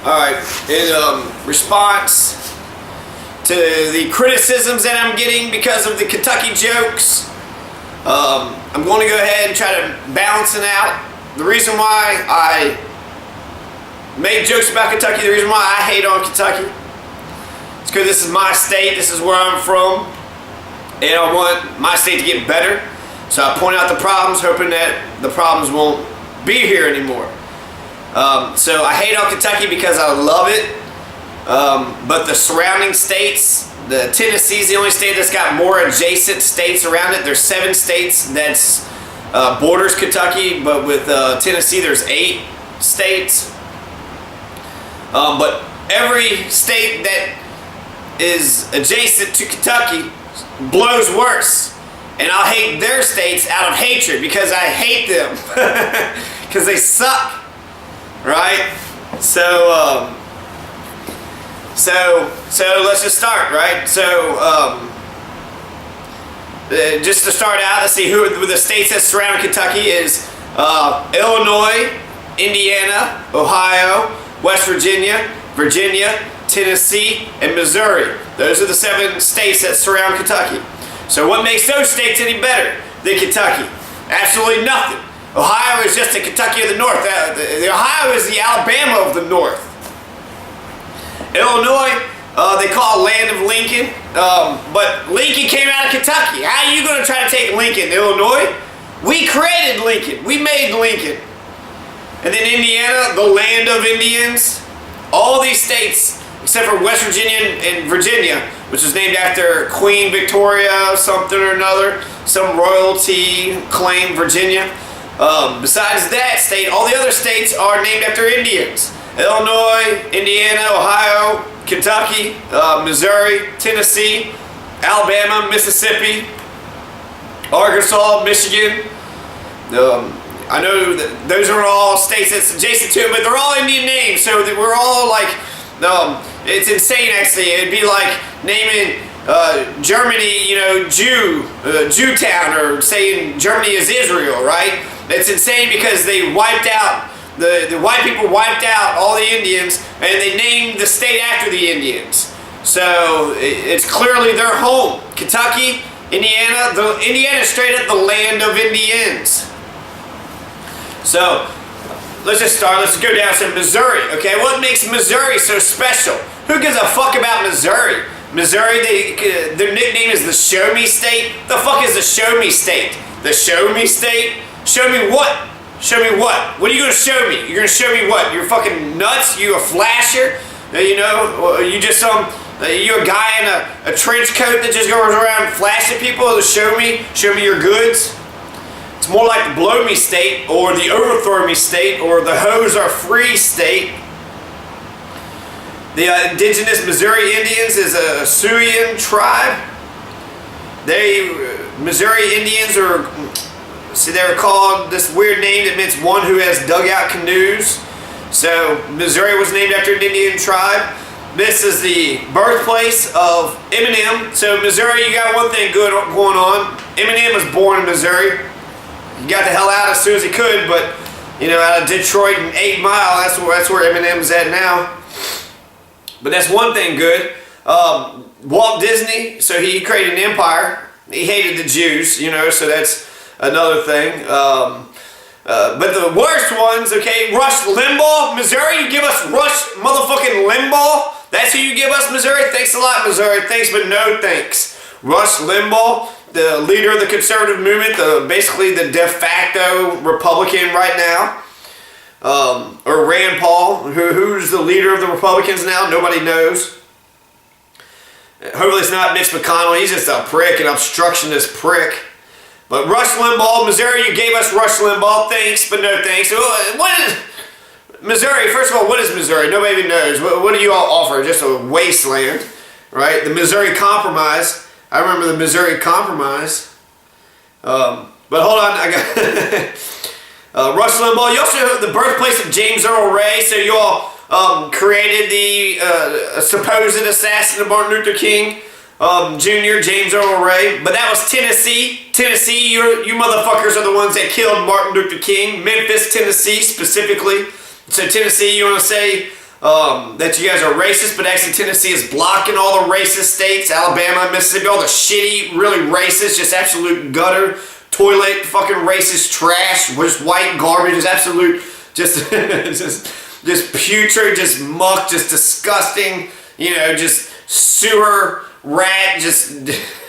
Alright, in response to the criticisms that I'm getting because of the Kentucky jokes, I'm going to go ahead and try to balance it out. The reason why I make jokes about Kentucky, the reason why I hate on Kentucky, is because this is my state, this is where I'm from, and I want my state to get better. So I point out the problems, hoping that the problems won't be here anymore. So I hate on Kentucky because I love it, but the surrounding states, Tennessee is the only state that's got more adjacent states around it. There's 7 states that's borders Kentucky, but with Tennessee there's 8 states. But every state that is adjacent to Kentucky blows worse. And I'll hate their states out of hatred because I hate them. Because they suck. Right? So let's just start, right? So, just to start out, let's see who the states that surround Kentucky is Illinois, Indiana, Ohio, West Virginia, Virginia, Tennessee, and Missouri. Those are the 7 states that surround Kentucky. So what makes those states any better than Kentucky? Absolutely nothing. Ohio is just the Kentucky of the North. Ohio is the Alabama of the North. Illinois, they call it land of Lincoln, but Lincoln came out of Kentucky. How are you going to try to take Lincoln, Illinois? We created Lincoln. We made Lincoln. And then Indiana, the land of Indians. All these states, except for West Virginia and Virginia, which is named after Queen Victoria, something or another, some royalty claimed Virginia. Besides that state, all the other states are named after Indians. Illinois, Indiana, Ohio, Kentucky, Missouri, Tennessee, Alabama, Mississippi, Arkansas, Michigan. I know that those are all states that's adjacent to it, but they're all Indian names, so that we're all like, it's insane actually. It'd be like naming Germany, Jewtown, or saying Germany is Israel, right? It's insane because they wiped out, the white people wiped out all the Indians, and they named the state after the Indians. So it's clearly their home. Kentucky, Indiana, Indiana is straight up the land of Indians. So let's just start. Let's go down to Missouri. Okay, what makes Missouri so special? Who gives a fuck about Missouri? Missouri, their nickname is the Show Me State. The fuck is the Show Me State? The Show Me State? Show me what? Show me what? What are you gonna show me? You're gonna show me what? You're fucking nuts? You a flasher? You just you a guy in a trench coat that just goes around flashing people to show me your goods? It's more like the Blow Me State, or the Overthrow Me State, or the Hoes Are Free State. The indigenous Missouri Indians is a Sioux tribe. Missouri Indians they're called this weird name that means one who has dugout canoes. So Missouri was named after an Indian tribe. This is the birthplace of Eminem. So Missouri, you got one thing good going on. Eminem was born in Missouri. He got the hell out as soon as he could, but out of Detroit and 8 Mile, that's where Eminem's at now. But that's one thing good. Walt Disney, so he created an empire. He hated the Jews, so that's another thing. But the worst ones, okay, Rush Limbaugh, Missouri, you give us Rush motherfucking Limbaugh? That's who you give us, Missouri? Thanks a lot, Missouri. Thanks, but no thanks. Rush Limbaugh, the leader of the conservative movement, basically the de facto Republican right now. Or Rand Paul, who's the leader of the Republicans now? Nobody knows. Hopefully it's not Mitch McConnell. He's just a prick, an obstructionist prick. But Rush Limbaugh, Missouri, you gave us Rush Limbaugh. Thanks, but no thanks. What is Missouri? First of all, what is Missouri? Nobody even knows. What do you all offer? Just a wasteland, right? The Missouri Compromise. I remember the Missouri Compromise. But hold on, I got Rush Limbaugh. You also have the birthplace of James Earl Ray. So you all created the supposed assassin of Martin Luther King Jr., James Earl Ray. But that was Tennessee. Tennessee, you motherfuckers are the ones that killed Martin Luther King. Memphis, Tennessee specifically. So Tennessee, you want to say that you guys are racist, but actually Tennessee is blocking all the racist states, Alabama, Mississippi, all the shitty, really racist, just absolute gutter, toilet, fucking racist trash, just white garbage, just absolute, just, just putrid, just muck, just disgusting, you know, just sewer rat, just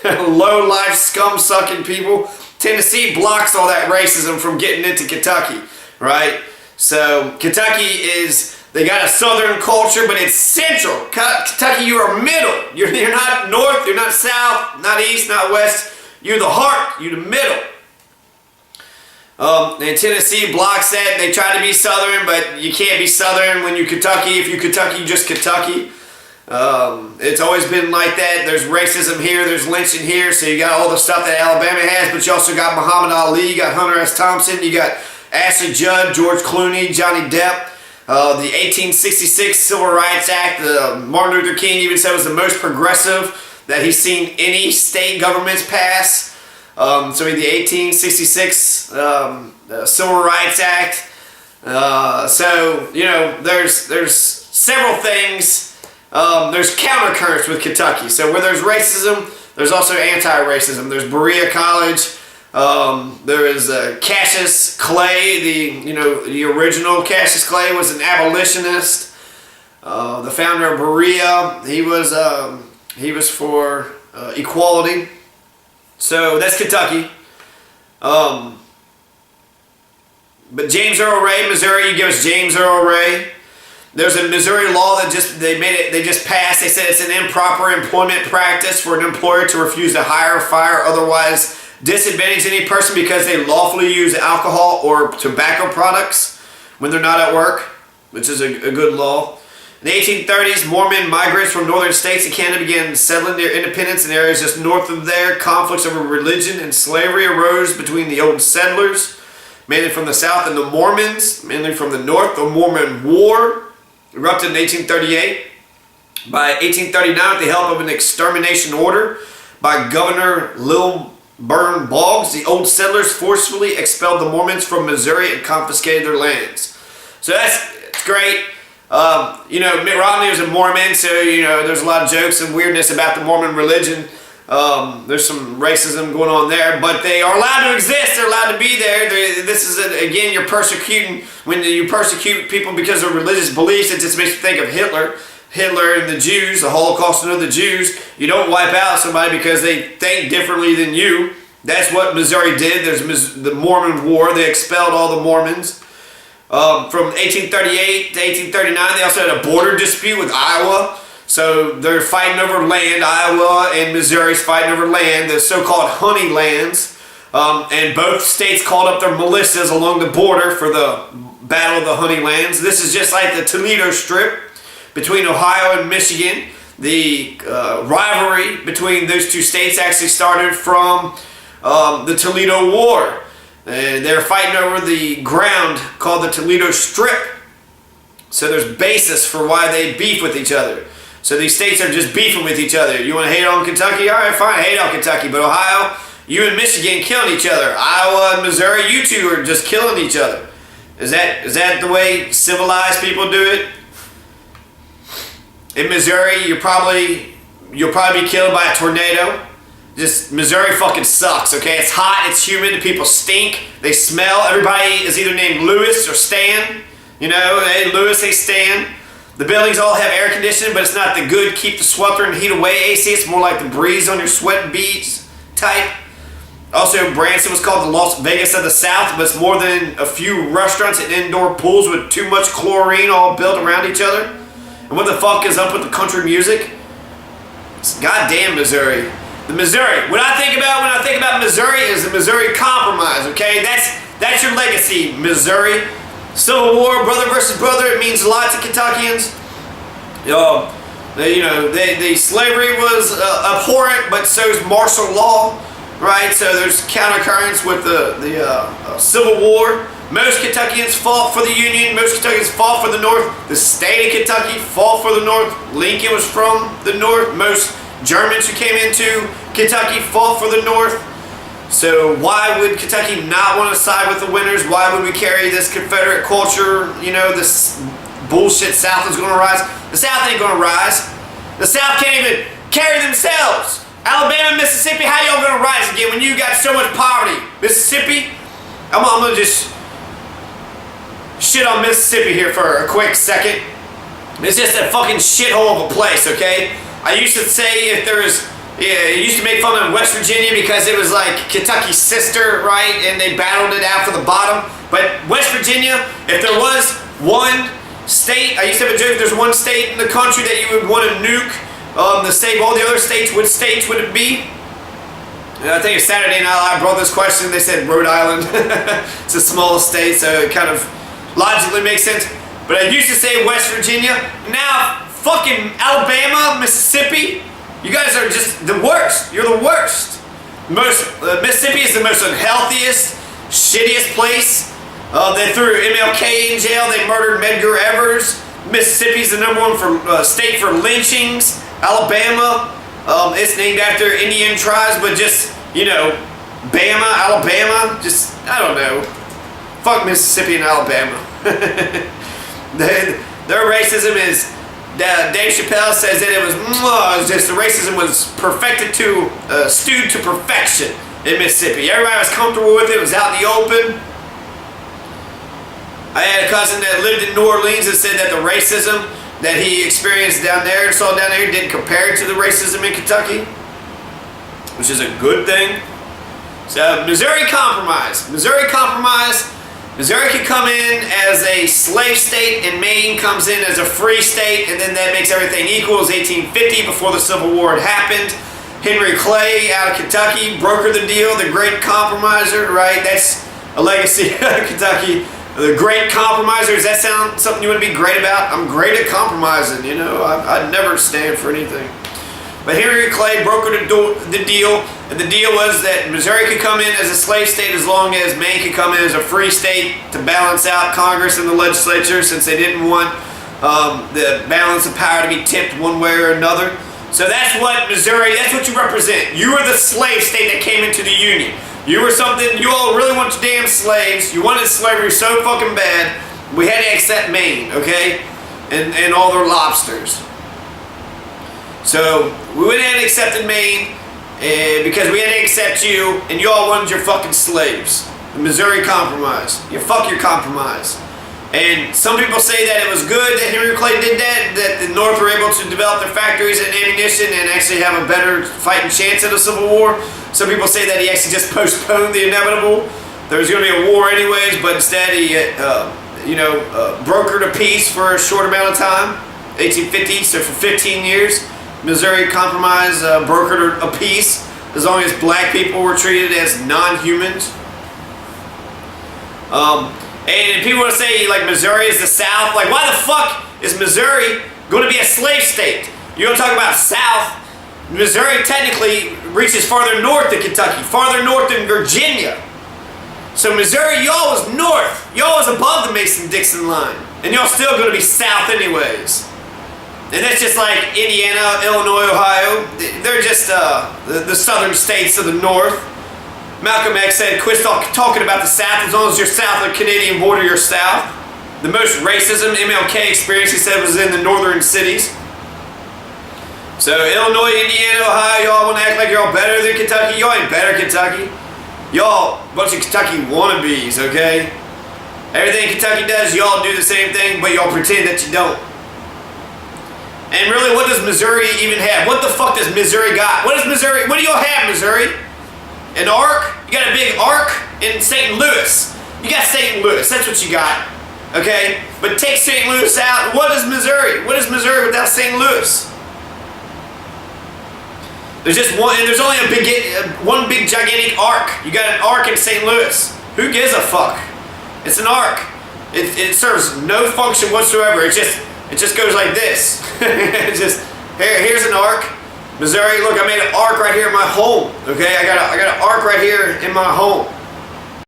low life scum sucking people. Tennessee blocks all that racism from getting into Kentucky, right? So Kentucky is, they got a southern culture, but it's central. Kentucky, you are middle. You're not north, you're not south, not east, not west. You're the heart, you're the middle. And Tennessee blocks that. They try to be southern, but you can't be southern when you're Kentucky. If you're Kentucky, you're just Kentucky. It's always been like that. There's racism here, there's lynching here, so you got all the stuff that Alabama has, but you also got Muhammad Ali, you got Hunter S. Thompson, you got Ashley Judd, George Clooney, Johnny Depp. The 1866 Civil Rights Act, Martin Luther King even said was the most progressive that he's seen any state governments pass. So in the 1866 Civil Rights Act. So, you know, there's several things. There's countercurrents with Kentucky. So where there's racism, there's also anti-racism. There's Berea College. There is Cassius Clay, the original Cassius Clay was an abolitionist. The founder of Berea, he was for equality. So that's Kentucky. But James Earl Ray, Missouri, you give us James Earl Ray. There's a Missouri law that they just passed. They said it's an improper employment practice for an employer to refuse to hire, fire, otherwise disadvantage any person because they lawfully use alcohol or tobacco products when they're not at work, which is a good law. In the 1830s, Mormon migrants from northern states and Canada began settling their independence in areas just north of there. Conflicts over religion and slavery arose between the old settlers, mainly from the south, and the Mormons, mainly from the north. The Mormon War erupted in 1838. By 1839, with the help of an extermination order by Governor Lilburn Boggs, the old settlers forcefully expelled the Mormons from Missouri and confiscated their lands. So that's great. You know, Mitt Romney was a Mormon, so, you know, there's a lot of jokes and weirdness about the Mormon religion. There's some racism going on there, but they are allowed to exist. They're allowed to be there. This is, again, you're persecuting. When you persecute people because of religious beliefs, it just makes you think of Hitler and the Jews, the Holocaust of the Jews. You don't wipe out somebody because they think differently than you. That's what Missouri did. There's the Mormon War. They expelled all the Mormons. From 1838 to 1839, they also had a border dispute with Iowa. So they're fighting over land. Iowa and Missouri's fighting over land, the so-called honey lands. And both states called up their militias along the border for the Battle of the Honey Lands. This is just like the Toledo Strip between Ohio and Michigan. The rivalry between those two states actually started from the Toledo War. And they're fighting over the ground called the Toledo Strip. So there's basis for why they beef with each other. So these states are just beefing with each other. You want to hate on Kentucky? All right, fine, hate on Kentucky. But Ohio, you and Michigan killing each other. Iowa and Missouri, you two are just killing each other. Is that the way civilized people do it? In Missouri, you'll probably be killed by a tornado. Just Missouri fucking sucks, okay? It's hot, it's humid, the people stink, they smell. Everybody is either named Lewis or Stan. You know, hey Lewis, hey Stan. The buildings all have air conditioning, but it's not the good keep the swelter and heat away AC. It's more like the breeze on your sweat beads type. Also, Branson was called the Las Vegas of the South, but it's more than a few restaurants and indoor pools with too much chlorine all built around each other. And what the fuck is up with the country music? It's goddamn Missouri. The Missouri. What I think about when I think about Missouri is the Missouri Compromise, okay? That's your legacy, Missouri. Civil War, brother versus brother, it means a lot to Kentuckians. The slavery was abhorrent, but so is martial law, right? So there's countercurrents with the Civil War. Most Kentuckians fought for the Union. Most Kentuckians fought for the North. The state of Kentucky fought for the North. Lincoln was from the North. Most Germans who came into Kentucky fought for the North. So why would Kentucky not want to side with the winners? Why would we carry this Confederate culture, you know, this bullshit South is gonna rise. The South ain't gonna rise. The South can't even carry themselves. Alabama, Mississippi, how y'all gonna rise again when you got so much poverty? Mississippi, I'm gonna just shit on Mississippi here for a quick second. It's just a fucking shithole of a place, okay? I used to say if there was, I used to make fun of West Virginia because it was like Kentucky's sister, right? And they battled it out for the bottom. But West Virginia, if there was one state, I used to have a joke, if there's one state in the country that you would want to nuke, the state of all the other states, which states would it be? And I think it's Saturday Night Live brought this question. They said Rhode Island. It's the smallest state, so it kind of logically makes sense. But I used to say West Virginia. Now, fucking Alabama, Mississippi, you guys are just the worst. You're the worst. Mississippi is the most unhealthiest, shittiest place. They threw MLK in jail. They murdered Medgar Evers. Mississippi's the #1 state for lynchings. Alabama, it's named after Indian tribes, but just, you know, Bama, Alabama, just, I don't know. Fuck Mississippi and Alabama. Their racism is, Dave Chappelle says that it was just, the racism was stewed to perfection in Mississippi. Everybody was comfortable with it, it was out in the open. I had a cousin that lived in New Orleans that said that the racism that he experienced down there and saw down there didn't compare to the racism in Kentucky, which is a good thing. So Missouri Compromise. Missouri Compromise. Missouri could come in as a slave state and Maine comes in as a free state, and then that makes everything equal. It was 1850 before the Civil War had happened. Henry Clay out of Kentucky brokered the deal, the Great Compromiser, right? That's a legacy of Kentucky. The Great Compromiser, does that sound something you want to be great about? I'm great at compromising, you know. I'd never stand for anything. But Henry Clay brokered the deal, and the deal was that Missouri could come in as a slave state as long as Maine could come in as a free state to balance out Congress and the legislature, since they didn't want the balance of power to be tipped one way or another. So that's what Missouri, that's what you represent. You were the slave state that came into the Union. You were something, you all really want your damn slaves. You wanted slavery so fucking bad, we had to accept Maine, okay? And all their lobsters. So, we went ahead and accepted Maine because we had to accept you, and you all wanted your fucking slaves. The Missouri Compromise. You fuck your compromise. And some people say that it was good that Henry Clay did that the North were able to develop their factories and ammunition and actually have a better fighting chance at a civil war. Some people say that he actually just postponed the inevitable. There was going to be a war anyways, but instead he, brokered a peace for a short amount of time, 1850, so for 15 years. Missouri Compromise brokered a peace as long as black people were treated as non-humans. And people want to say, like, Missouri is the South. Like, why the fuck is Missouri going to be a slave state? You want to talk about South? Missouri technically reaches farther north than Kentucky, farther north than Virginia. So Missouri, y'all was north. Y'all was above the Mason-Dixon line. And y'all still going to be south anyways. And that's just like Indiana, Illinois, Ohio. They're just the southern states of the north. Malcolm X said, quit talking about the South, as long as you're south of the Canadian border, you're south. The most racism MLK experienced, he said, was in the northern cities. So Illinois, Indiana, Ohio, y'all want to act like y'all better than Kentucky? Y'all ain't better Kentucky. Y'all a bunch of Kentucky wannabes, okay? Everything Kentucky does, y'all do the same thing, but y'all pretend that you don't. And really, what does Missouri even have? What the fuck does Missouri got? What does Missouri, what do y'all have, Missouri? An ark? You got a big ark in St. Louis. You got St. Louis, that's what you got. Okay? But take St. Louis out, what is Missouri? What is Missouri without St. Louis? There's just one, and there's only one big gigantic ark. You got an ark in St. Louis. Who gives a fuck? It's an ark. It serves no function whatsoever. It just goes like this. It's just, here's an ark. Missouri, look, I made an ark right here in my home. Okay, I got an ark right here in my home.